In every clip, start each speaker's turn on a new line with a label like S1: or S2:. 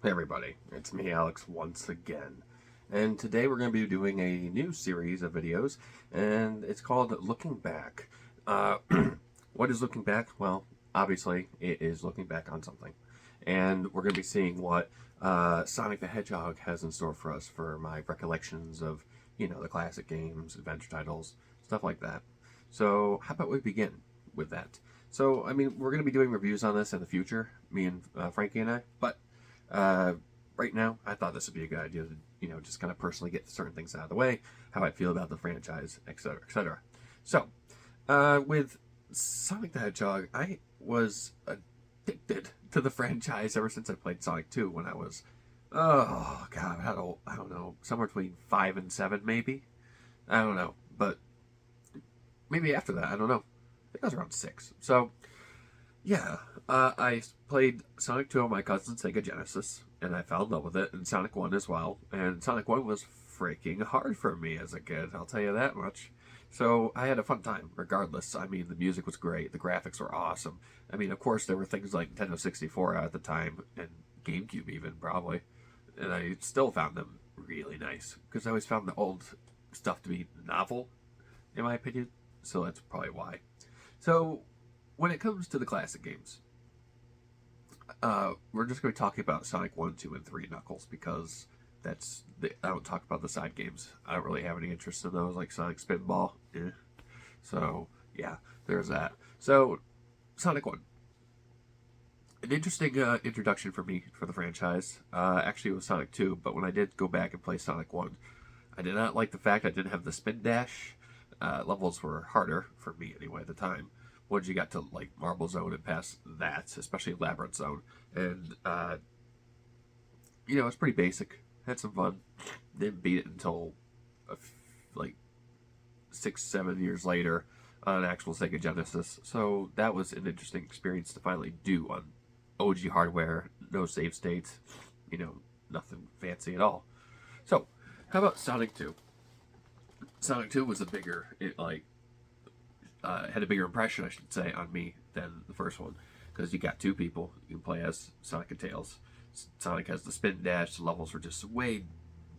S1: Hey everybody, it's me Alex once again. And today we're going to be doing a new series of videos, and it's called Looking Back. Uh, what is looking back? Well, obviously it is looking back on something. And we're going to be seeing what Sonic the Hedgehog has in store for us for my recollections of, the classic games, adventure titles, stuff like that. So how about we begin with that? So, we're going to be doing reviews on this in the future, me and Frankie and I, but uh, right now, I thought this would be a good idea to, just kind of personally get certain things out of the way, how I feel about the franchise, etc., etc. So, with Sonic the Hedgehog, I was addicted to the franchise ever since I played Sonic 2 when I was, oh god, I don't know, somewhere between 5 and 7 maybe? I don't know, but maybe after that, I don't know. I think I was around 6. So, yeah, I played Sonic 2 on my cousin's Sega Genesis, and I fell in love with it, and Sonic 1 as well. And Sonic 1 was freaking hard for me as a kid, I'll tell you that much. So I had a fun time, regardless. The music was great, the graphics were awesome. Of course, there were things like Nintendo 64 out at the time, and GameCube even, probably. And I still found them really nice, because I always found the old stuff to be novel, in my opinion. So that's probably why. So, when it comes to the classic games, we're just going to be talking about Sonic 1, 2, and 3 Knuckles because I don't talk about the side games. I don't really have any interest in those, like Sonic Spinball. So, yeah, there's that. So, Sonic 1. An interesting introduction for me for the franchise. Actually, it was Sonic 2, but when I did go back and play Sonic 1, I did not like the fact I didn't have the spin dash. Levels were harder, for me anyway, at the time. Once you got to like Marble Zone and past that, especially Labyrinth Zone, and it's pretty basic. Had some fun. Didn't beat it until like 6, 7 years later on actual Sega Genesis. So that was an interesting experience to finally do on OG hardware, no save states, nothing fancy at all. So, how about Sonic 2? Sonic 2 was had a bigger impression, I should say, on me than the first one. Because you got two people you can play as Sonic and Tails. Sonic has the spin dash, the levels were just way,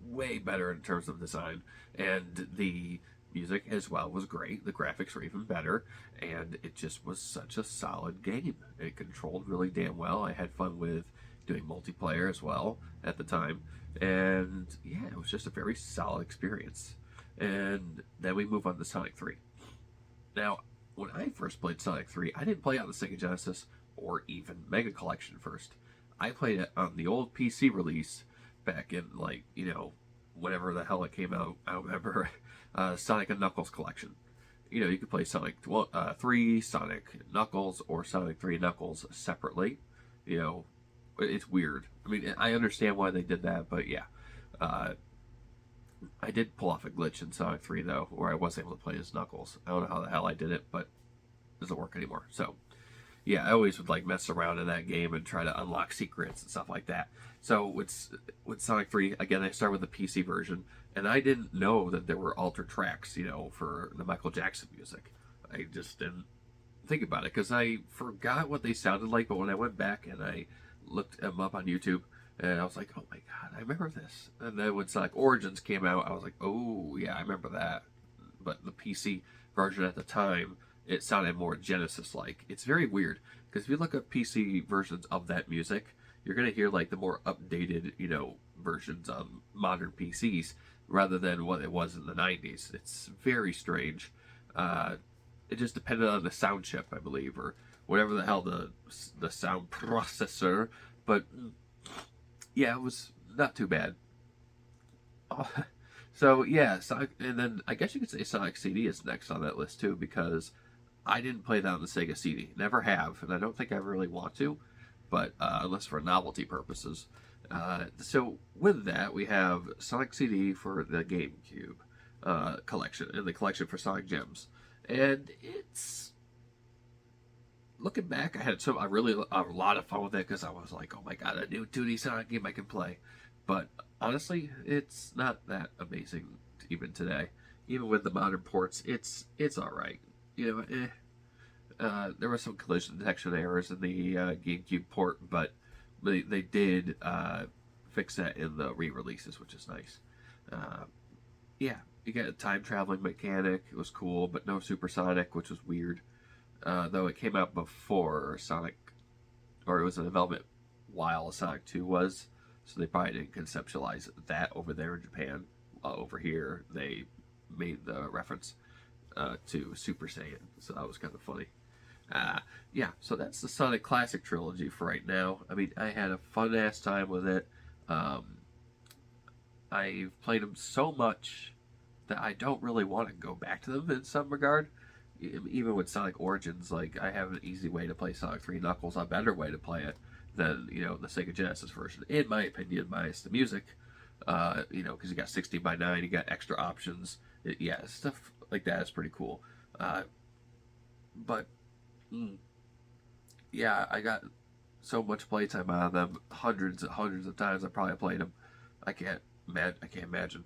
S1: way better in terms of design. And the music as well was great. The graphics were even better. And it just was such a solid game. It controlled really damn well. I had fun with doing multiplayer as well at the time. And yeah, it was just a very solid experience. And then we move on to Sonic 3. Now, when I first played Sonic 3, I didn't play it on the Sega Genesis or even Mega Collection first. I played it on the old PC release back in, whenever the hell it came out. I don't remember. Sonic and Knuckles Collection. You could play Sonic 3, Sonic Knuckles, or Sonic 3 Knuckles separately. It's weird. I understand why they did that, but yeah. I did pull off a glitch in Sonic 3, though, where I was able to play as Knuckles. I don't know how the hell I did it, but it doesn't work anymore. So, yeah, I always would, mess around in that game and try to unlock secrets and stuff like that. So, with Sonic 3, again, I started with the PC version, and I didn't know that there were altered tracks, for the Michael Jackson music. I just didn't think about it, because I forgot what they sounded like, but when I went back and I looked them up on YouTube, and I was like, oh my god, I remember this. And then when Sonic Origins came out, I was like, oh yeah, I remember that. But the PC version at the time, it sounded more Genesis-like. It's very weird, because if you look at PC versions of that music, you're going to hear the more updated, versions on modern PCs, rather than what it was in the 90s. It's very strange. It just depended on the sound chip, I believe, or whatever the hell the sound processor, but yeah, it was not too bad. So yeah, Sonic, and then I guess you could say Sonic CD is next on that list too, because I didn't play that on the Sega CD, never have, and I don't think I really want to, but unless for novelty purposes. So with that, we have Sonic CD for the GameCube collection, and the collection for Sonic Gems, and it's looking back, I had a lot of fun with it because I was like, oh my god, a new 2D Sonic game I can play. But honestly, it's not that amazing even today. Even with the modern ports, it's all right. There were some collision detection errors in the GameCube port, but they did fix that in the re-releases, which is nice. Uh, yeah, you got a time traveling mechanic. It was cool, but no supersonic, which was weird. Though it came out before Sonic, or it was in development while Sonic 2 was, so they probably didn't conceptualize that over there in Japan. Over here, they made the reference to Super Saiyan, so that was kind of funny. Yeah, so that's the Sonic Classic Trilogy for right now. I mean, I had a fun ass time with it. Um, I've played them so much that I don't really want to go back to them in some regard. Even with Sonic Origins, like I have an easy way to play Sonic 3 Knuckles, a better way to play it than the Sega Genesis version, in my opinion, minus the music. Because you got 16:9, you got extra options. Yeah, stuff like that is pretty cool. But yeah, I got so much playtime out of them, hundreds and hundreds of times. I probably played them. I can't imagine.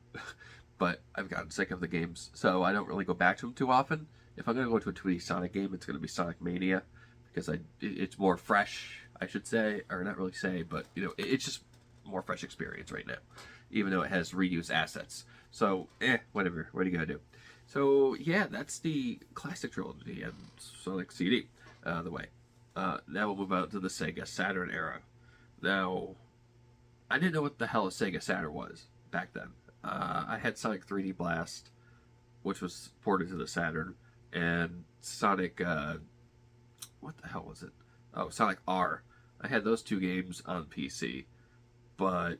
S1: But I've gotten sick of the games, so I don't really go back to them too often. If I'm gonna go to a 2D Sonic game, it's gonna be Sonic Mania because it's more fresh, I should say, or not really say, but it's just more fresh experience right now, even though it has reused assets. So whatever. What are you gonna do? So yeah, that's the classic trilogy and Sonic CD. The way. Now we'll move on to the Sega Saturn era. Now, I didn't know what the hell a Sega Saturn was back then. I had Sonic 3D Blast, which was ported to the Saturn, and Sonic, what the hell was it? Oh, Sonic R. I had those two games on PC, but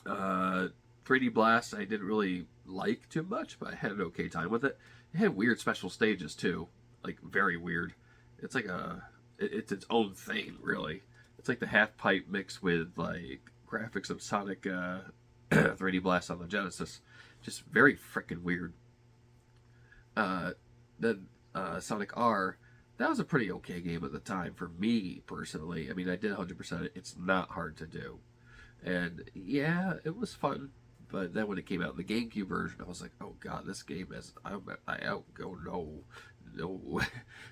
S1: 3D Blast I didn't really like too much, but I had an okay time with it. It had weird special stages too, like very weird. It's like it's its own thing, really. It's like the half pipe mixed with like graphics of Sonic 3D Blast on the Genesis. Just very freaking weird. Then Sonic R, that was a pretty okay game at the time for me personally. I mean, I did 100% it. It's not hard to do. And yeah, it was fun. But then when it came out in the GameCube version, I was like, oh god, this game is... I go, no.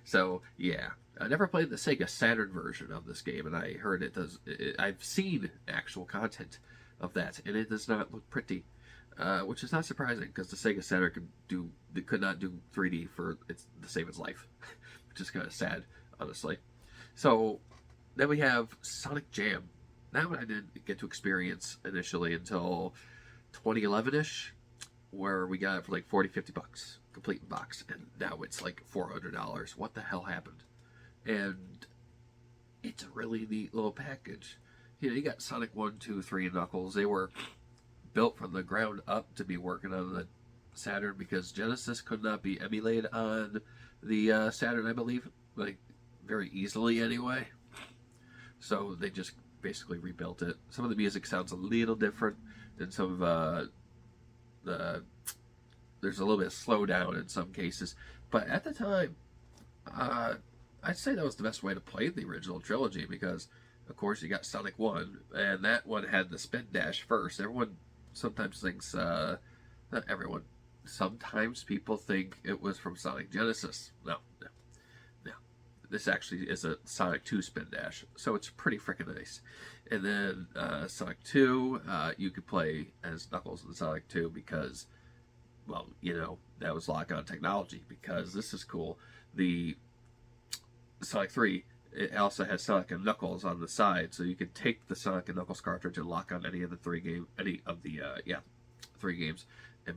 S1: So, yeah. I never played the Sega Saturn version of this game, and I heard it does... I've seen actual content of that, and it does not look pretty. Which is not surprising, because the Sega Saturn could not do 3D to save its life. Which is kind of sad, honestly. So, then we have Sonic Jam. That one I didn't get to experience initially until 2011-ish, where we got it for like $40-50, complete box, and now it's like $400. What the hell happened? And it's a really neat little package. You got Sonic 1, 2, 3, and Knuckles. They were built from the ground up to be working on the Saturn because Genesis could not be emulated on the Saturn, I believe, like very easily anyway. So they just basically rebuilt it. Some of the music sounds a little different than some of there's a little bit of slowdown in some cases, but at the time, I'd say that was the best way to play the original trilogy because, of course, you got Sonic 1, and that one had the spin dash first. Everyone sometimes thinks, not everyone, sometimes people think it was from Sonic Genesis. No. This actually is a Sonic 2 spin dash, so it's pretty freaking nice. And then Sonic 2, you could play as Knuckles in Sonic 2 because, well, that was lock-on technology because this is cool. The Sonic 3, it also has Sonic and Knuckles on the side, so you can take the Sonic and Knuckles cartridge and lock on any of the three games, and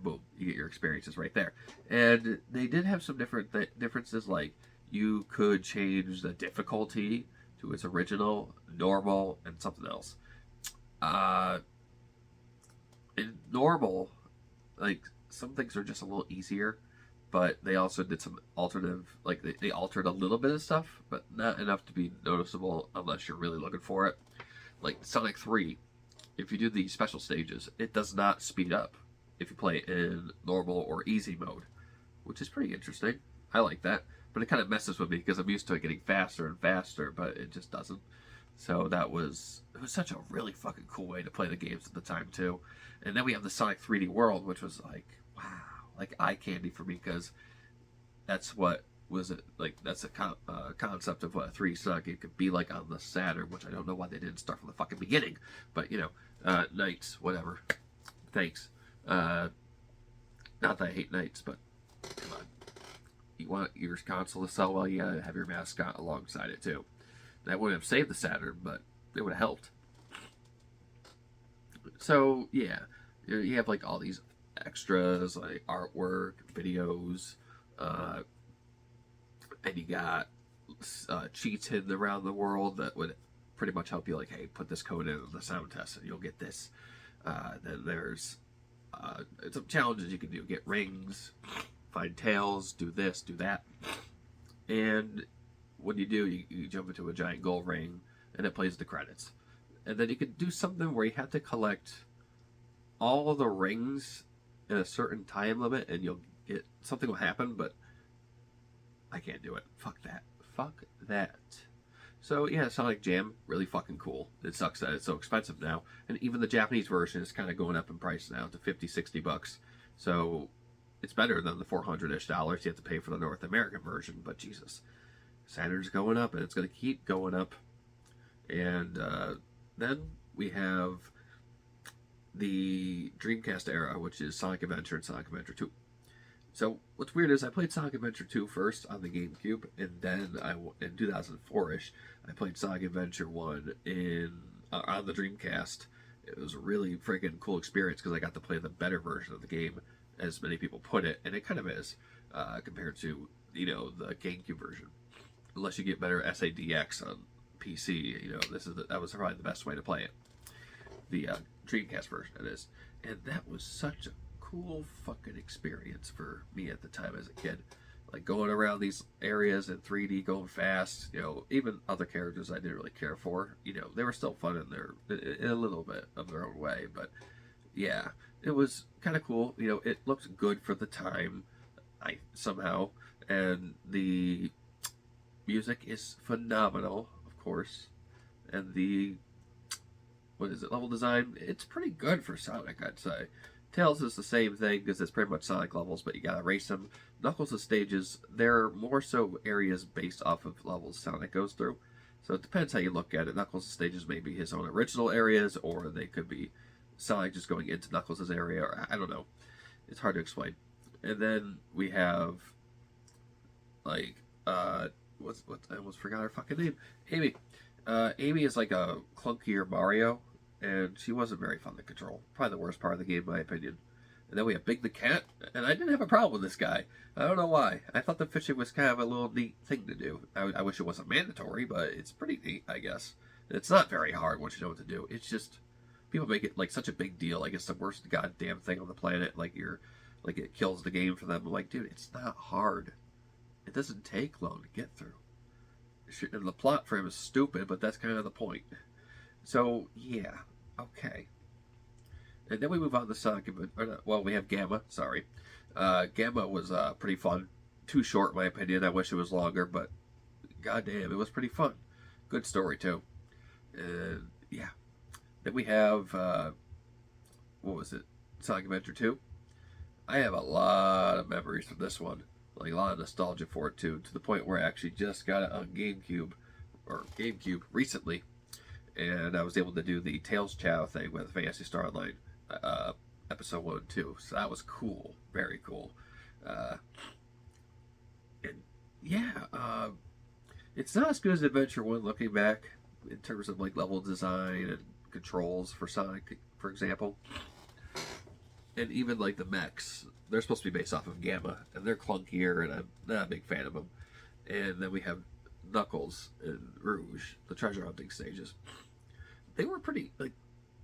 S1: boom, you get your experiences right there. And they did have some different differences, like you could change the difficulty to its original, normal, and something else. In normal, like some things are just a little easier, but they also did some alternative, like they altered a little bit of stuff, but not enough to be noticeable unless you're really looking for it. Like Sonic 3, if you do the special stages, it does not speed up if you play in normal or easy mode, which is pretty interesting. I like that. But it kind of messes with me because I'm used to it getting faster and faster, but it just doesn't. So it was such a really fucking cool way to play the games at the time too. And then we have the Sonic 3D World, which was like, wow, like eye candy for me because that's what was it like that's a concept of what a 3D Sonic game could be like on the Saturn, which I don't know why they didn't start from the fucking beginning. But Knights, whatever. Thanks. Not that I hate Knights, but come on. You want your console to sell well, you gotta have your mascot alongside it too. That wouldn't have saved the Saturn, but it would have helped. So yeah, you have like all these extras like artwork, videos, and you got cheats hidden around the world that would pretty much help you. Like, hey, put this code in the sound test, and you'll get this. Then there's some challenges you can do: get rings, find tails, do this, do that. And when you do, you jump into a giant gold ring, and it plays the credits. And then you can do something where you have to collect all of the rings in a certain time limit, and you'll get something will happen. But I can't do it. Fuck that. Fuck that. So yeah, Sonic Jam, really fucking cool. It sucks that it's so expensive now, and even the Japanese version is kind of going up in price now to $50-$60. So it's better than the $400-ish you have to pay for the North American version. But Jesus, Saturn's going up, and it's going to keep going up. And then we have the Dreamcast era, which is Sonic Adventure and Sonic Adventure 2. So what's weird is I played Sonic Adventure 2 first on the GameCube, and then in 2004-ish, I played Sonic Adventure 1 on the Dreamcast. It was a really freaking cool experience because I got to play the better version of the game, as many people put it, and it kind of is compared to the GameCube version. Unless you get better SADX on PC, that was probably the best way to play it. The Dreamcast version, it is, and that was such a cool fucking experience for me at the time as a kid. Like going around these areas in 3D, going fast. Even other characters I didn't really care for. They were still fun in a little bit of their own way, but yeah, it was kind of cool. It looked good for the time. Somehow, and the music is phenomenal, of course, and the level design, it's pretty good for Sonic, I'd say. Tails is the same thing because it's pretty much Sonic levels, but you gotta race them. Knuckles' stages, they're more so areas based off of levels Sonic goes through. So it depends how you look at it. Knuckles' stages may be his own original areas, or they could be Sonic just going into Knuckles' area, or I don't know. It's hard to explain. And then we have, like, I almost forgot her fucking name. Amy. Amy is like a clunkier Mario, and she wasn't very fun to control. Probably the worst part of the game, in my opinion. And then we have Big the Cat, and I didn't have a problem with this guy. I don't know why. I thought the fishing was kind of a little neat thing to do. I wish it wasn't mandatory, but it's pretty neat, I guess. It's not very hard once you know what to do. It's just, people make it like such a big deal. Like it's the worst goddamn thing on the planet. Like it kills the game for them. I'm like, dude, it's not hard. It doesn't take long to get through. And the plot for him is stupid, but that's kind of the point. So, yeah. Okay. And then we move on to Sonic. We have Gamma. Sorry. Gamma was pretty fun. Too short, in my opinion. I wish it was longer, but goddamn, it was pretty fun. Good story, too. And, yeah. Then we have, what was it? Sonic Adventure 2. I have a lot of memories from this one. Like a lot of nostalgia for it too, to the point where I actually just got it on GameCube recently, and I was able to do the Tails Chow thing with Phantasy Star Online, episode 1 and 2. So that was cool, very cool. And yeah, it's not as good as Adventure 1 looking back in terms of like level design and controls for Sonic, for example. And even like the mechs, they're supposed to be based off of Gamma, and they're clunkier, and I'm not a big fan of them. And then we have Knuckles and Rouge, the treasure hunting stages. They were pretty, like,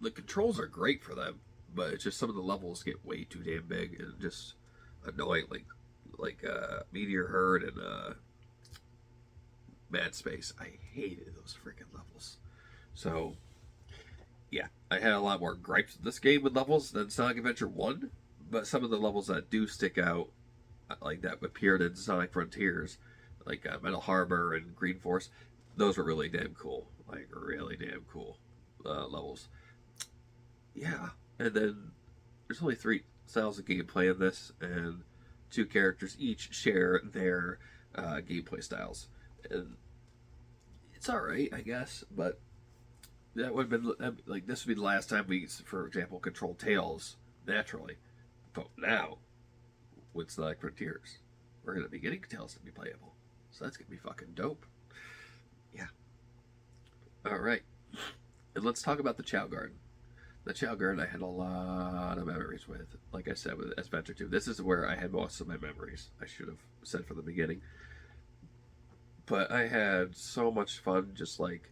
S1: the controls are great for them, but it's just some of the levels get way too damn big and just annoying, like Meteor Herd and Mad Space. I hated those freaking levels. So, yeah, I had a lot more gripes with this game with levels than Sonic Adventure 1, but some of the levels that do stick out, like that appeared in Sonic Frontiers, like Metal Harbor and Green Force, those were really damn cool. Like, really damn cool levels. Yeah, and then there's only 3 styles of gameplay in this, and 2 characters each share their gameplay styles. And it's alright, I guess, but that would have been, like, this would be the last time we, for example, control Tails naturally. But now, with Sonic Frontiers, we're going to be getting Tails to be playable. So that's going to be fucking dope. Yeah. Alright. And let's talk about the Chow Garden. The Chow Garden I had a lot of memories with. Like I said, with Adventure 2. This is where I had most of my memories. I should have said from the beginning. But I had so much fun just like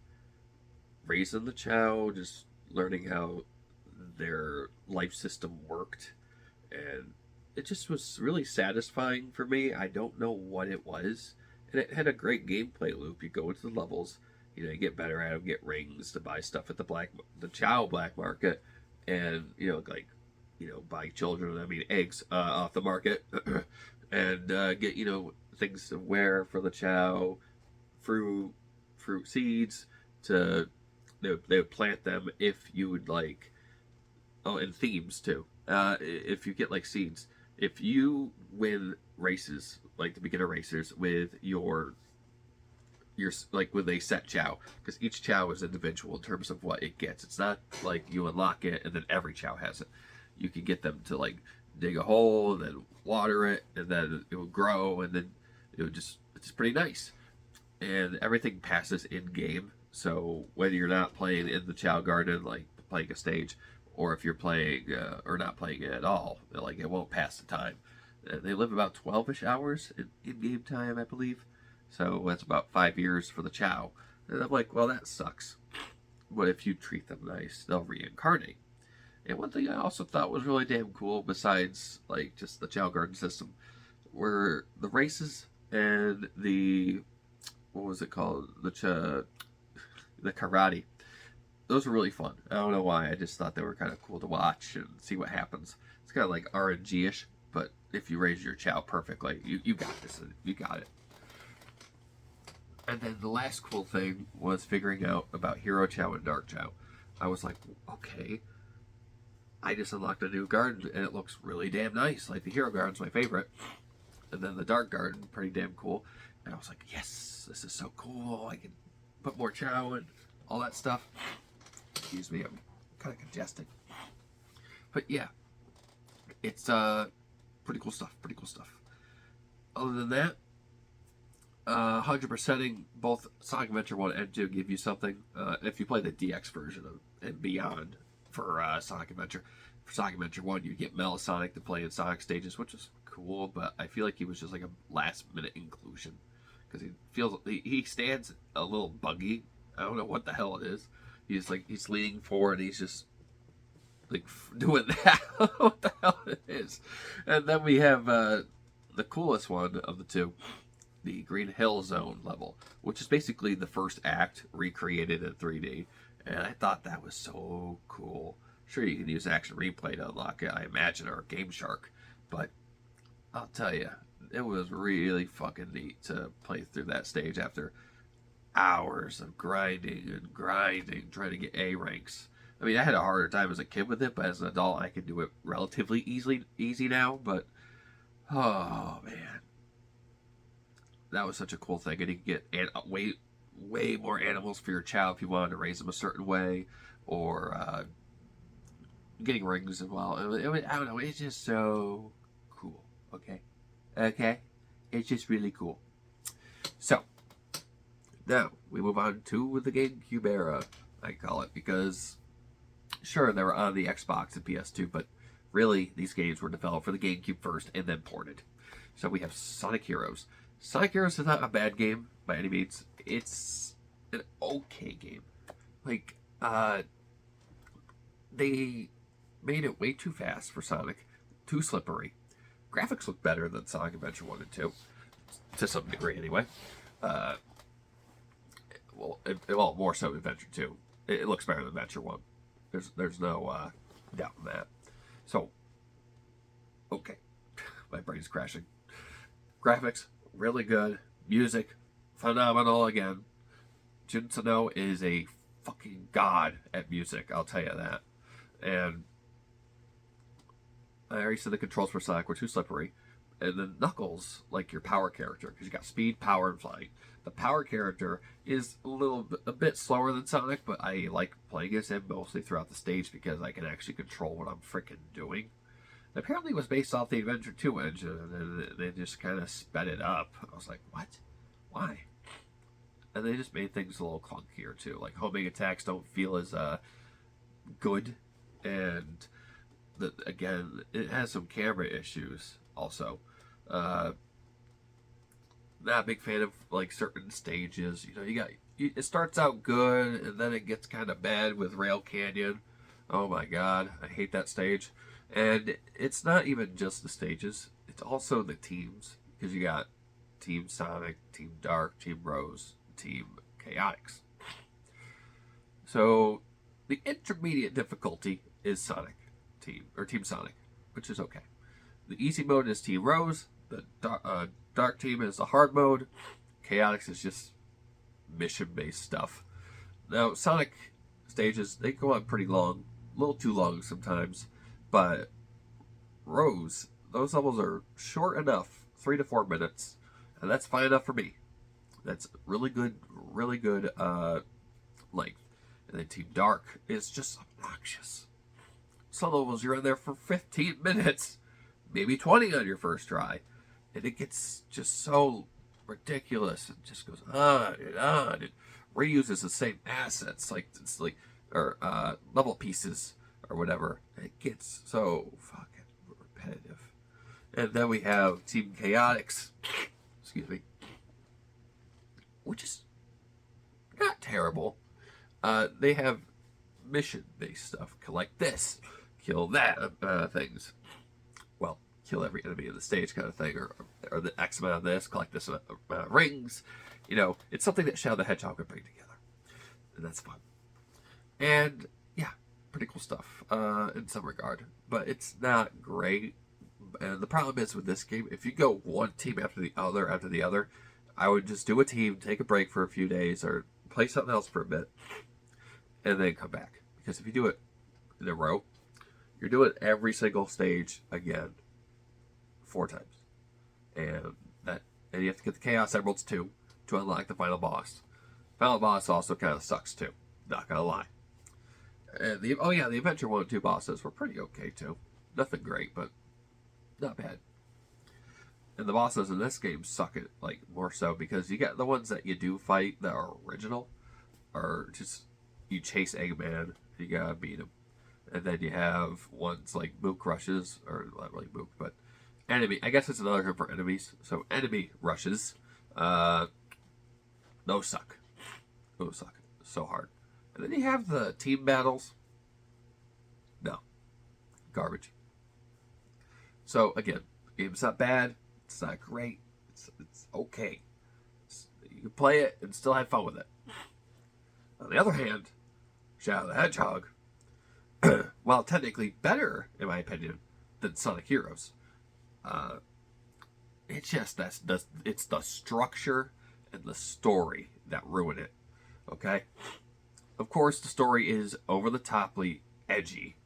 S1: raising the Chow, just learning how their life system worked. And it just was really satisfying for me. I don't know what it was. And it had a great gameplay loop. You go into the levels, you get better at them, get rings to buy stuff at the Chow black market, and buy children. I mean eggs off the market, and get things to wear for the Chow, fruit seeds to they would plant them if you would like. Oh, and themes too. If you get like seeds, if you win races, like the beginner racers, with your like with a set Chow, because each Chow is individual in terms of what it gets. It's not like you unlock it and then every Chow has it. You can get them to like dig a hole, and then water it, and then it will grow, and then it's pretty nice. And everything passes in game. So whether you're not playing in the Chow Garden, like playing a stage, or if you're playing or not playing it at all, like it won't pass the time. They live about 12-ish hours in game time, I believe. So that's about 5 years for the Chow. And I'm like, well, that sucks. But if you treat them nice, they'll reincarnate. And one thing I also thought was really damn cool, besides like just the Chow Garden system, were the races and the what was it called? The karate. Those were really fun. I don't know why. I just thought they were kind of cool to watch and see what happens. It's kind of like RNG-ish, but if you raise your Chow perfectly, you got this. You got it. And then the last cool thing was figuring out about Hero Chow and Dark Chow. I was like, okay, I just unlocked a new garden and it looks really damn nice. Like the Hero Garden's my favorite. And then the Dark Garden, pretty damn cool. And I was like, yes, this is so cool. I can put more Chow and all that stuff. Excuse me, I'm kind of congested. But yeah, it's pretty cool stuff. Pretty cool stuff. Other than that, 100%ing both Sonic Adventure 1 and 2 give you something. If you play the DX version of and beyond for Sonic Adventure. For Sonic Adventure 1, you get Melisonic to play in Sonic stages, which is cool, but I feel like he was just like a last-minute inclusion. Because he stands a little buggy. I don't know what the hell it is. He's leaning forward and he's just like doing that. I don't know what the hell it is. And then we have the coolest one of the two, the Green Hill Zone level, which is basically the first act recreated in 3D. And I thought that was so cool. Sure, you can use Action Replay to unlock it, I imagine, or Game Shark. But I'll tell you, it was really fucking neat to play through that stage after hours of grinding, trying to get A ranks. I mean, I had a harder time as a kid with it, but as an adult, I can do it relatively easy now. But oh man, that was such a cool thing, and you can get way more animals for your Chow if you wanted to raise them a certain way, or getting rings as well. I don't know, it's just so cool. Okay, it's just really cool. So now we move on to the GameCube era, I call it, because sure, they were on the Xbox and PS2, but really these games were developed for the GameCube first and then ported. So we have Sonic Heroes. Sonic Heroes is not a bad game by any means. It's an okay game. Like, they made it way too fast for Sonic, too slippery. Graphics look better than Sonic Adventure 1 and 2, to some degree anyway. Well, more so Adventure 2. It looks better than Adventure 1. There's no doubt in that. So, okay. My brain's crashing. Graphics, really good. Music, phenomenal again. Jun Sano is a fucking god at music, I'll tell you that. And I already said the controls for Sonic were too slippery. And then Knuckles, like your power character, because you got speed, power, and flying. The power character is a bit slower than Sonic, but I like playing as him mostly throughout the stage because I can actually control what I'm freaking doing. And apparently, it was based off the Adventure 2 engine, and they just kind of sped it up. I was like, what? Why? And they just made things a little clunkier too. Like homing attacks don't feel as good, and again, it has some camera issues also. Not a big fan of like certain stages. It starts out good and then it gets kind of bad with Rail Canyon. Oh my god, I hate that stage. And it's not even just the stages; it's also the teams, because you got Team Sonic, Team Dark, Team Rose, Team Chaotix. So the intermediate difficulty is Team Sonic, which is okay. The easy mode is Team Rose. The dark team is the hard mode. Chaotix is just mission-based stuff. Now, Sonic stages, they go on pretty long, a little too long sometimes, but Rose, those levels are short enough, 3 to 4 minutes, and that's fine enough for me. That's really good length. And then Team Dark is just obnoxious. Some levels you're in there for 15 minutes, maybe 20 on your first try, and it gets just so ridiculous. It just goes on and on. It reuses the same assets, or level pieces or whatever. It gets so fucking repetitive. And then we have Team Chaotix, excuse me, which is not terrible. They have mission-based stuff. Collect this, kill that, things. Well, kill every enemy in the stage kind of thing, or the X amount of this, collect this amount of rings. It's something that Shadow the Hedgehog could bring together. And that's fun. And, yeah, pretty cool stuff in some regard. But it's not great. And the problem is with this game, if you go one team after the other, I would just do a team, take a break for a few days, or play something else for a bit, and then come back. Because if you do it in a row, you're doing every single stage again 4 times. And you have to get the Chaos Emeralds too to unlock the final boss. Final boss also kind of sucks too, not gonna lie. And the Adventure 1 and 2 bosses were pretty okay too. Nothing great, but not bad. And the bosses in this game suck it, like, more so, because you get the ones that you do fight that are original, or just, you chase Eggman, you gotta beat him. And then you have ones like Mook Rushes, or not really Mook, but enemy, I guess it's another term for enemies. So enemy rushes, those suck. Those suck so hard. And then you have the team battles. No. Garbage. So again, game's not bad. It's not great. It's okay. You can play it and still have fun with it. On the other hand, Shadow the Hedgehog, while technically better, in my opinion, than Sonic Heroes, it's just it's the structure and the story that ruin it. Okay? Of course, the story is over-the-toply edgy,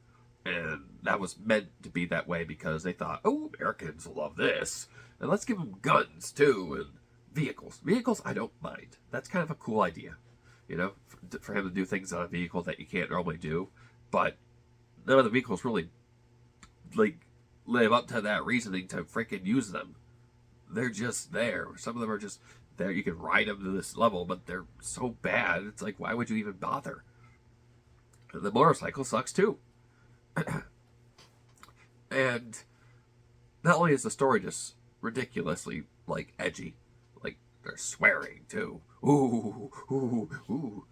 S1: and that was meant to be that way because they thought, oh, Americans will love this, and let's give them guns, too, and vehicles. Vehicles, I don't mind. That's kind of a cool idea, for him to do things on a vehicle that you can't normally do, but none of the vehicles really, live up to that reasoning to freaking use them. They're just there. Some of them are just there. You can ride them to this level, but they're so bad. It's like, why would you even bother? And the motorcycle sucks too. And not only is the story just ridiculously, edgy, they're swearing too. Ooh, ooh, ooh.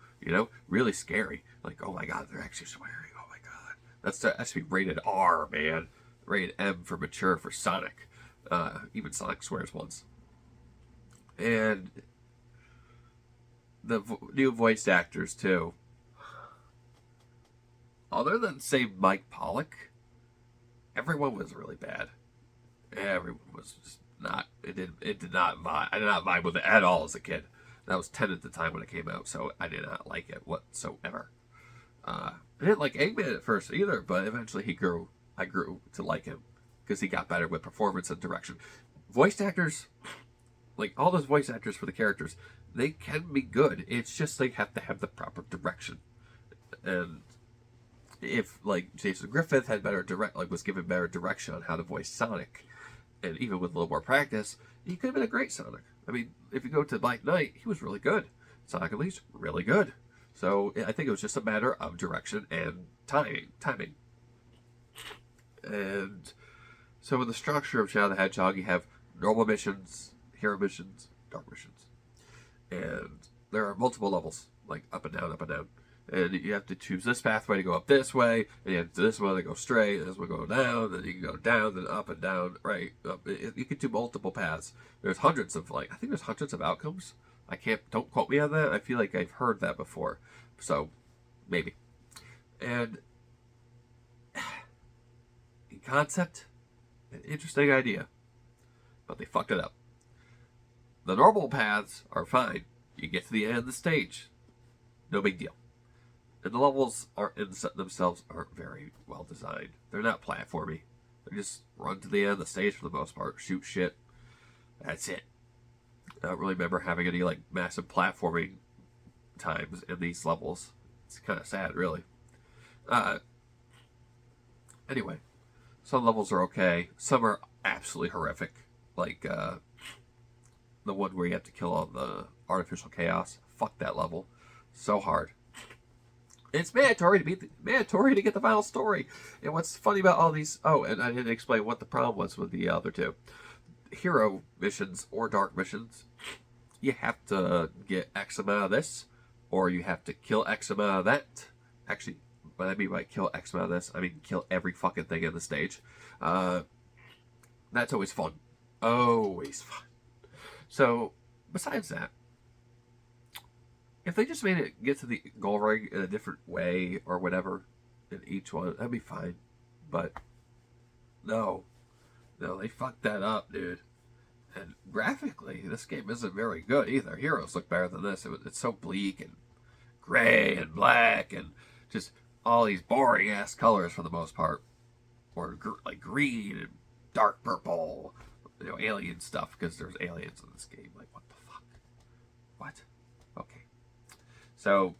S1: Really scary. Oh my god, they're actually swearing. Oh my god. That should be rated R, man. Rated M for mature for Sonic. Even Sonic swears once. And the new voice actors too. Other than, say, Mike Pollock, everyone was really bad. Everyone was just not. It did not vibe. I did not vibe with it at all as a kid. That was 10 at the time when it came out, so I did not like it whatsoever. I didn't like Eggman at first either, but eventually I grew to like him because he got better with performance and direction. voice actors, like all those voice actors for the characters, they can be good. It's just they have to have the proper direction. And if like Jason Griffith had better was given better direction on how to voice Sonic, and even with a little more practice, he could have been a great Sonic. I mean, if you go to Black Knight, he was really good. Sonic Unleashed, really good. So I think it was just a matter of direction and timing. And so with the structure of Shadow the Hedgehog, you have normal missions, hero missions, dark missions. And there are multiple levels, like up and down, up and down. And you have to choose this pathway to go up this way, and you have to do this one to go straight, and this one go down, then you can go down, then up and down, right? You can do multiple paths. There's hundreds of, I think there's hundreds of outcomes. Don't quote me on that. I feel like I've heard that before. So, maybe. And, in concept, an interesting idea. But they fucked it up. The normal paths are fine. You get to the end of the stage. No big deal. And the levels themselves aren't very well designed. They're not platformy. They just run to the end of the stage for the most part, shoot shit. That's it. I don't really remember having any massive platforming times in these levels. It's kind of sad, really. Anyway, some levels are okay. Some are absolutely horrific. Like the one where you have to kill all the artificial chaos. Fuck that level. So hard. It's mandatory to get the final story. And what's funny about all these... Oh, and I didn't explain what the problem was with the other two. Hero missions or dark missions, you have to get X amount of this, or you have to kill X amount of that. Actually, what I mean by kill X amount of this, I mean kill every fucking thing in the stage. That's always fun. Always fun. So, besides that, if they just made it get to the goal ring in a different way or whatever in each one, that'd be fine. But no, they fucked that up, dude. And graphically, this game isn't very good either. Heroes look better than this. It's so bleak and gray and black and just all these boring ass colors for the most part, or like green and dark purple, alien stuff, because there's aliens in this game. Like, what the fuck? What? Okay. So,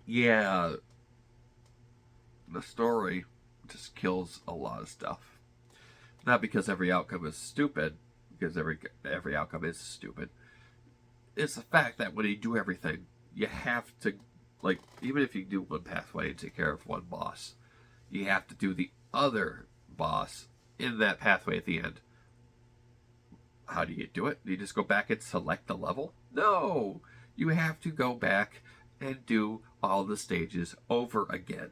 S1: yeah, the story just kills a lot of stuff. Not because every outcome is stupid, because every outcome is stupid. It's the fact that when you do everything, you have to, even if you do one pathway and take care of one boss, you have to do the other boss in that pathway at the end. How do you do it? Do you just go back and select the level? No! You have to go back and do all the stages over again.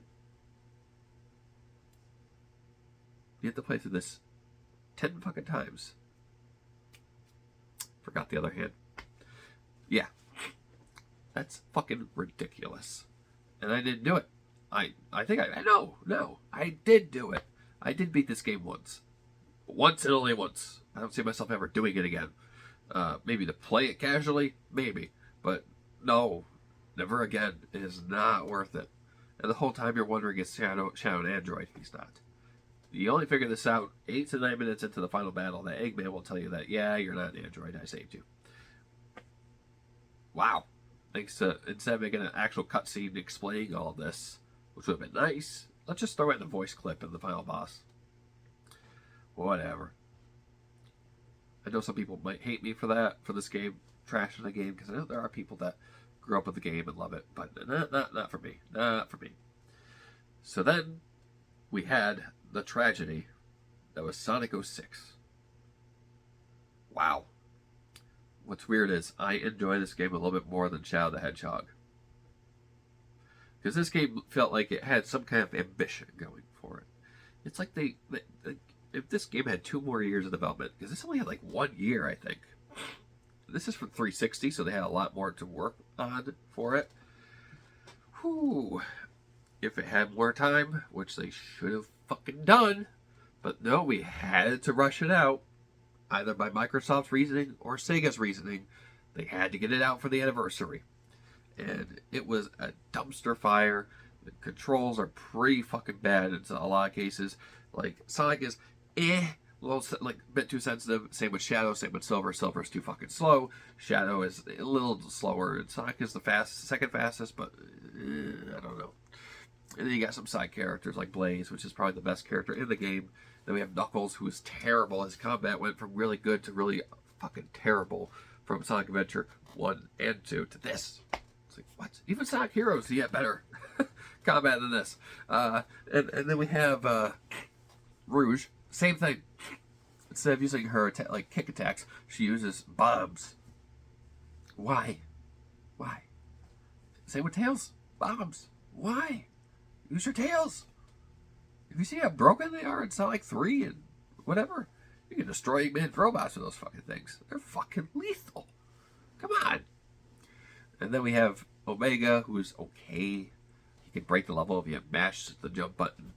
S1: You have to play through this 10 fucking times. Forgot the other hand. Yeah. That's fucking ridiculous. And I didn't do it. I did do it. I did beat this game once. Once and only once. I don't see myself ever doing it again. Maybe to play it casually? Maybe. But no. Never again. It is not worth it. And the whole time you're wondering, is Shadow an android? He's not. You only figure this out 8 to 9 minutes into the final battle. That Eggman will tell you that, yeah, you're not an android. I saved you. Wow. Thanks to, instead of making an actual cutscene explaining all this, which would have been nice, let's just throw in the voice clip in the final boss. Whatever. I know some people might hate me for that, for this game, trashing the game, because I know there are people that grew up with the game and love it, but not for me. Not for me. So then, we had the tragedy that was Sonic 06. Wow. What's weird is I enjoy this game a little bit more than Shadow the Hedgehog. Because this game felt like it had some kind of ambition going for it. It's like if this game had 2 more years of development, because this only had 1 year, I think. This is from 360, so they had a lot more to work on for it. Whew. If it had more time, which they should have fucking done, but no, we had to rush it out, either by Microsoft's reasoning or Sega's reasoning. They had to get it out for the anniversary, and it was a dumpster fire. The controls are pretty fucking bad in a lot of cases. Sonic is little like a bit too sensitive. Same with Shadow. Same with Silver. Silver's too fucking slow. Shadow is a little slower. And Sonic is the second fastest, but I don't know. And then you got some side characters like Blaze, which is probably the best character in the game. Then we have Knuckles, who is terrible. His combat went from really good to really fucking terrible from Sonic Adventure 1 and 2 to this. It's like, what? Even Sonic Heroes, he had better combat than this. And then we have Rouge. Same thing. Instead of using her like kick attacks, she uses bombs. Why? Why? Same with Tails. Bombs. Why? Use your tails. If you see how broken they are in Sonic 3 and whatever, you can destroy Eggman's robots with those fucking things. They're fucking lethal. Come on. And then we have Omega, who's okay. He can break the level if you mash the jump button.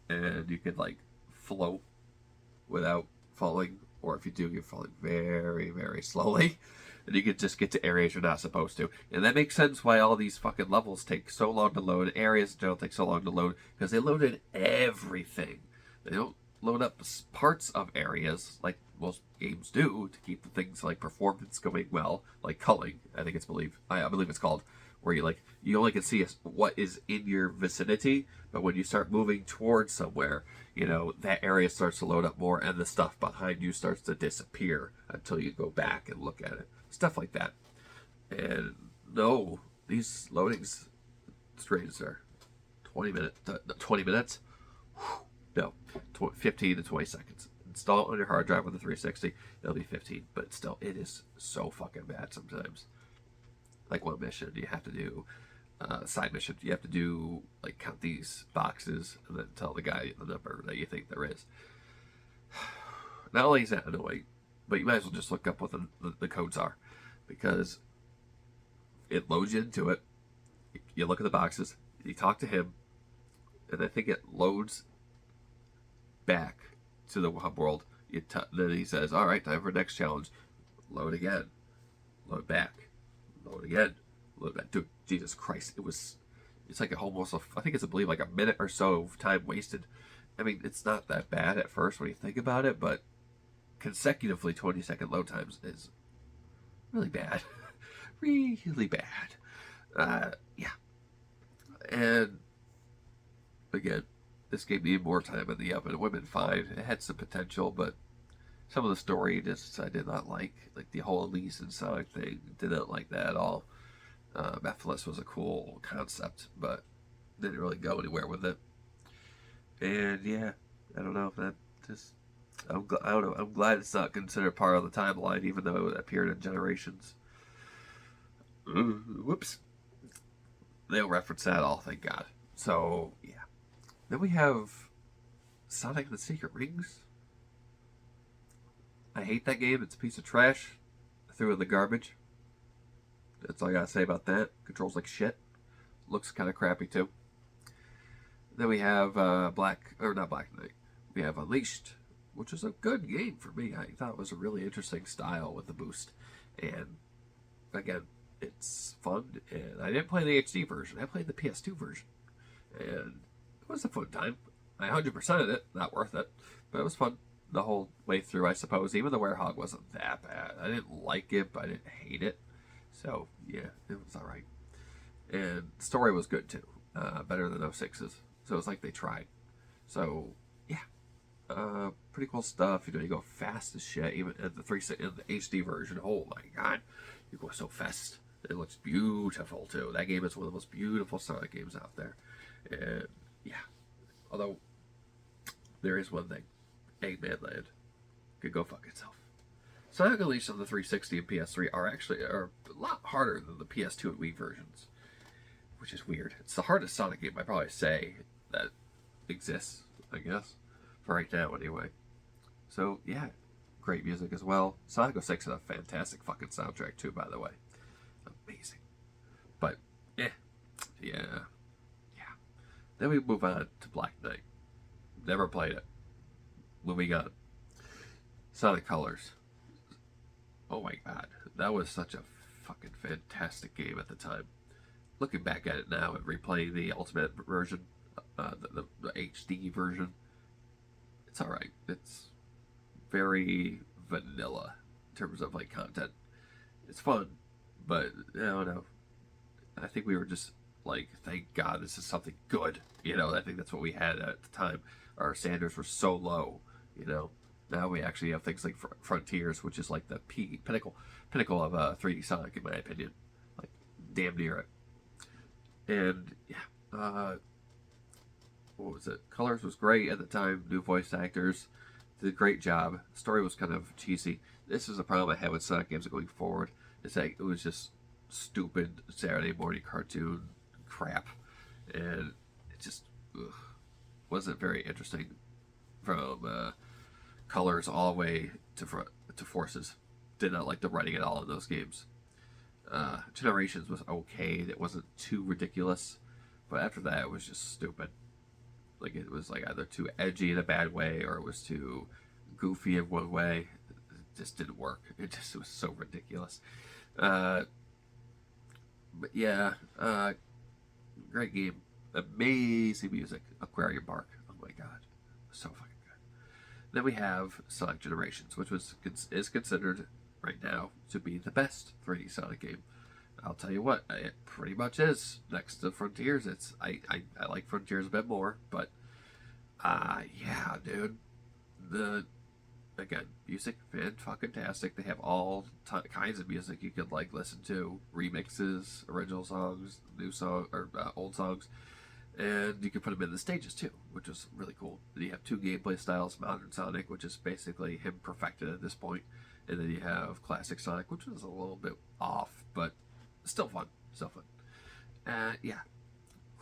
S1: And you can, like, float without falling. Or if you do, you're falling very, very slowly. And you can just get to areas you're not supposed to. And that makes sense why all these fucking levels take so long to load. Areas don't take so long to load. Because they loaded everything. They don't load up parts of areas like most games do to keep the things like performance going well. Like culling, I think it's I believe it's called. Where you only can see what is in your vicinity. But when you start moving towards somewhere, that area starts to load up more. And the stuff behind you starts to disappear until you go back and look at it. Stuff like that. And no, these loadings strains are 20 minutes. No, 15 to 20 seconds. Install it on your hard drive with a 360. It'll be 15, but still, it is so fucking bad sometimes. Like one mission, you have to do side mission. You have to do like count these boxes and then tell the guy the number that you think there is. Not only is that annoying, but you might as well just look up what the codes are, because it loads you into it. You look at the boxes, you talk to him, and I think it loads back to the hub world. Then he says, all right, time for the next challenge. Load again. Load back. Load again. Load back. Dude, Jesus Christ. It's like I think it's, I believe, like a minute or so of time wasted. I mean, it's not that bad at first when you think about it, but consecutively 20-second load times is really bad. Really bad. Yeah. And again, this game needed more time in the oven. It would have been fine. It had some potential, but some of the story I did not like. Like the whole Elise and Sonic thing, didn't like that at all. Mephiles was a cool concept, but didn't really go anywhere with it. And yeah, I don't know if that just... I don't know. I'm glad it's not considered part of the timeline, even though it appeared in Generations. Whoops. They don't reference that at all, thank God. So, yeah. Then we have Sonic and the Secret Rings. I hate that game. It's a piece of trash. I threw it in the garbage. That's all I gotta say about that. Controls like shit. Looks kind of crappy, too. Then we have not Black Knight. We have Unleashed, which is a good game for me. I thought it was a really interesting style with the boost. And, again, it's fun. And I didn't play the HD version. I played the PS2 version. And it was a fun time. I 100%ed it. Not worth it. But it was fun the whole way through, I suppose. Even the Hedgehog wasn't that bad. I didn't like it, but I didn't hate it. So, yeah, it was alright. And the story was good, too. Better than 06's. So it's like they tried. So, yeah. Pretty cool stuff. You go fast as shit. Even in the HD version. Oh my god. You go so fast. It looks beautiful, too. That game is one of the most beautiful Sonic games out there. And, yeah. Although, there is one thing. Eggman Land could go fuck itself. Sonic Unleashed on the 360 and PS3 are a lot harder than the PS2 and Wii versions. Which is weird. It's the hardest Sonic game I'd probably say that exists, I guess. For right now, anyway. So, yeah. Great music as well. Sonic 06 has a fantastic fucking soundtrack, too, by the way. Amazing. But, yeah. Then we move on to Black Knight. Never played it. Moving on. Sonic Colors. Oh my god. That was such a fucking fantastic game at the time. Looking back at it now and replaying the Ultimate version, the HD version, it's alright. It's very vanilla in terms of like content. It's fun, but I don't know. I think we were just like, thank God this is something good. I think that's what we had at the time. Our standards were so low. Now we actually have things like Frontiers, which is like the pinnacle of 3D Sonic, in my opinion. Like, damn near it. And yeah, what was it? Colors was great at the time. New voice actors did a great job. The story was kind of cheesy. This is a problem I had with Sonic games going forward. It's like it was just stupid Saturday morning cartoon crap, and it just wasn't very interesting from colors all the way to forces. Did not like the writing at all in those games. Generations was okay. It wasn't too ridiculous, but after that it was just stupid. Like it was like either too edgy in a bad way or it was too goofy in one way. It just didn't work. It was so ridiculous. But yeah, great game. Amazing music. Aquarium Bark. Oh my god, so fucking good. Then we have Sonic Generations, which is considered right now to be the best 3D Sonic game. I'll tell you what, it pretty much is. Next to Frontiers, I like Frontiers a bit more, but yeah, dude. Again, music fantastic. They have all kinds of music you could like listen to, remixes, original songs, new song or old songs, and you can put them in the stages too, which is really cool. And you have two gameplay styles: Modern Sonic, which is basically him perfected at this point, and then you have Classic Sonic, which is a little bit off, but still fun. Yeah,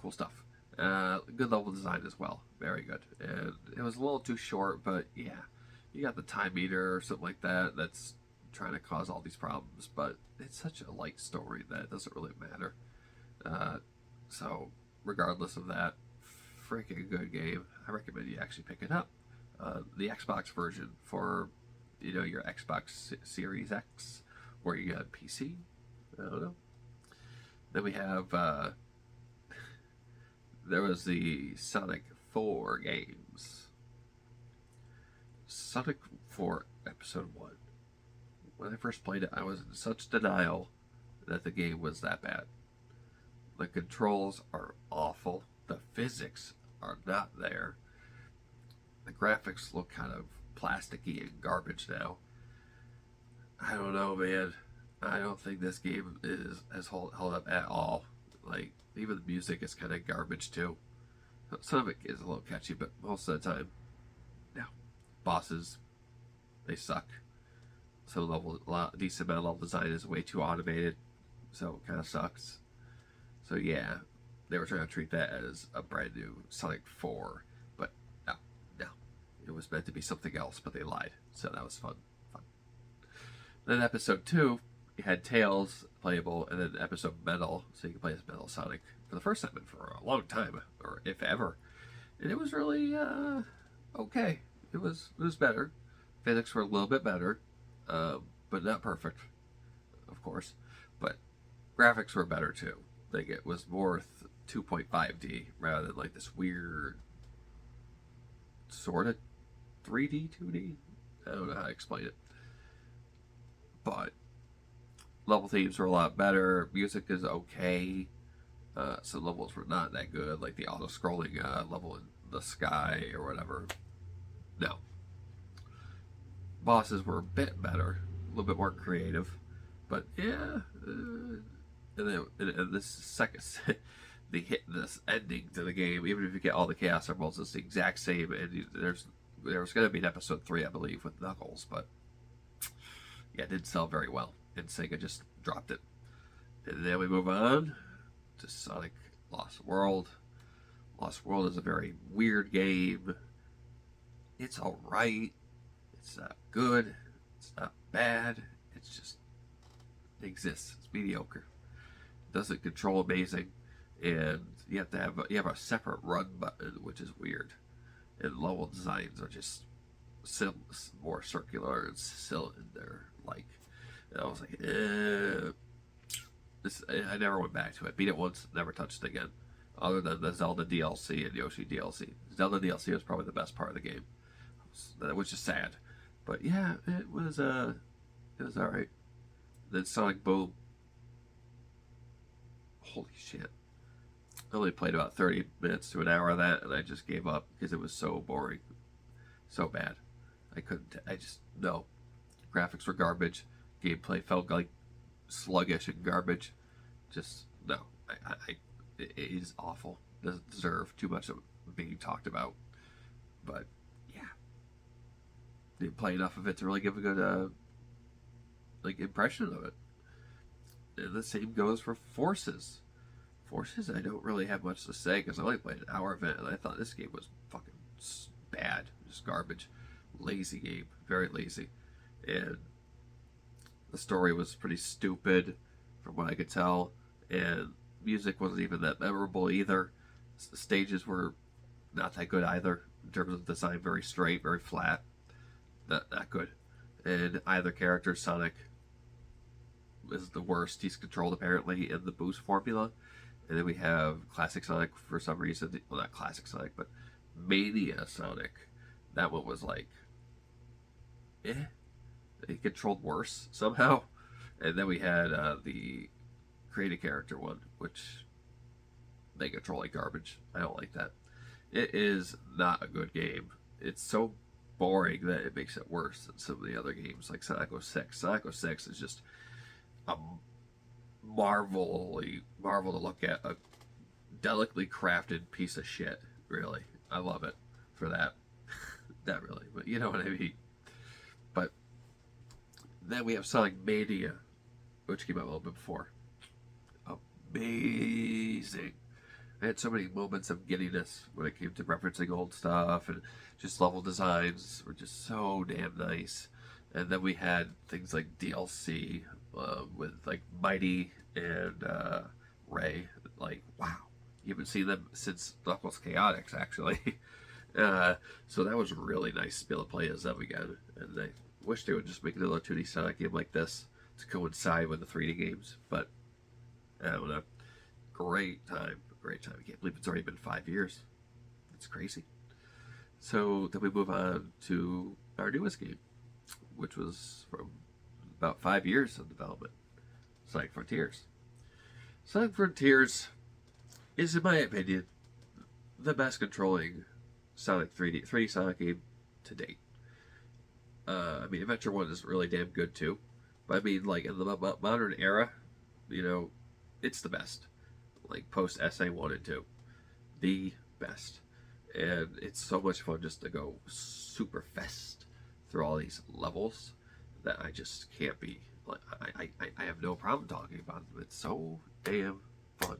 S1: cool stuff. Good level design as well, very good. And it was a little too short, but yeah, you got the time meter or something like that that's trying to cause all these problems, but it's such a light story that it doesn't really matter. So regardless of that, freaking good game. I recommend you actually pick it up. The Xbox version for your Xbox Series X, or you got PC. I don't know. Then we have there was the Sonic 4 games. Sonic 4 Episode 1. When I first played it, I was in such denial that the game was that bad. The controls are awful. The physics are not there. The graphics look kind of plasticky and garbage now. I don't know, man. I don't think this game has held up at all. Like, even the music is kind of garbage too. Some of it is a little catchy, but most of the time, no. Bosses, they suck. Some decent amount of level design is way too automated, so it kind of sucks. So yeah, they were trying to treat that as a brand new Sonic 4, but no. It was meant to be something else, but they lied. So that was fun. Then Episode 2, you had Tails playable, and then Episode Metal, so you can play as Metal Sonic for the first time in for a long time, or if ever. And it was really okay. It was better. Physics were a little bit better, but not perfect, of course. But graphics were better too. Like it was more 2.5D rather than like this weird sort of 3D, 2D. I don't know how to explain it. But level themes were a lot better. Music is okay. Some levels were not that good, like the auto-scrolling level in the sky or whatever. No. Bosses were a bit better, a little bit more creative. But yeah, and then this second, this ending to the game, even if you get all the Chaos Emeralds, it's the exact same. And there was going to be an Episode 3, I believe, with Knuckles, but yeah, it didn't sell very well, and Sega just dropped it. And then we move on to Sonic Lost World. Lost World is a very weird game. It's alright. It's not good. It's not bad. It exists. It's mediocre. It doesn't control amazing, and you have a separate run button, which is weird. And level designs are just more circular and cylinder-like. And I was like, I never went back to it. Beat it once, never touched it again. Other than the Zelda DLC and Yoshi DLC. Zelda DLC was probably the best part of the game, which is sad. But yeah, it was alright. Then Sonic Boom, holy shit. I only played about 30 minutes to an hour of that, and I just gave up because it was so boring, so bad. I couldn't. I just no. Graphics were garbage. Gameplay felt like sluggish and garbage. Just no. It is awful. Doesn't deserve too much of being talked about. But yeah, didn't play enough of it to really give a good impression of it. And the same goes for Forces. Forces, I don't really have much to say because I only played an hour of it, and I thought this game was fucking bad, just garbage, lazy game, very lazy, and the story was pretty stupid, from what I could tell, and music wasn't even that memorable either. The stages were not that good either in terms of design, very straight, very flat, not good, and either character, Sonic, is the worst. He's controlled apparently in the boost formula. And then we have Classic Sonic for some reason. Well, not Classic Sonic, but Mania Sonic. That one was like, eh. He controlled worse somehow. And then we had the Create a Character one, which they control like garbage. I don't like that. It is not a good game. It's so boring that it makes it worse than some of the other games, like Sonic 06. Sonic 06 is just a marvel to look at, a delicately crafted piece of shit. Really, I love it for that. Not really, but you know what I mean. But then we have Sonic Mania, which came out a little bit before. Amazing. I had so many moments of giddiness when it came to referencing old stuff, and just level designs were just so damn nice. And then we had things like DLC with like Mighty and Ray. Like, wow, you haven't seen them since Knuckles Chaotix, actually. So that was really nice to be able to play as them again. And I wish they would just make another 2D Sonic game like this to coincide with the 3D games. But I don't know. Great time. Great time. I can't believe it's already been 5 years. It's crazy. So then we move on to our newest game, which was from about 5 years of development, Sonic Frontiers. Sonic Frontiers is, in my opinion, the best controlling Sonic 3D Sonic game to date. I mean, Adventure 1 is really damn good too, but I mean, like, in the modern era, you know, it's the best. Like, post SA 1 and 2. The best. And it's so much fun just to go super fast through all these levels that I just can't be, like, I have no problem talking about them. It's so damn fun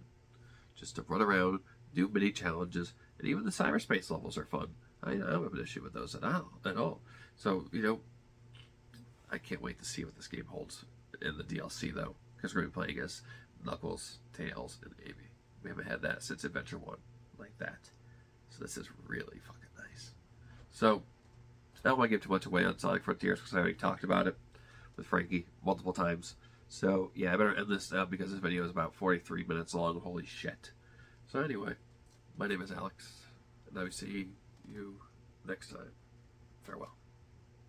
S1: just to run around, do mini challenges, and even the cyberspace levels are fun. I don't have an issue with those at all. So, you know, I can't wait to see what this game holds in the DLC, though, because we're going to be playing as Knuckles, Tails, and Amy. We haven't had that since Adventure 1 like that. So this is really fucking nice. So, I don't want to give too much away on Sonic Frontiers because I already talked about it with Frankie multiple times. So, yeah, I better end this now because this video is about 43 minutes long. Holy shit. So anyway, my name is Alex, and I will see you next time. Farewell.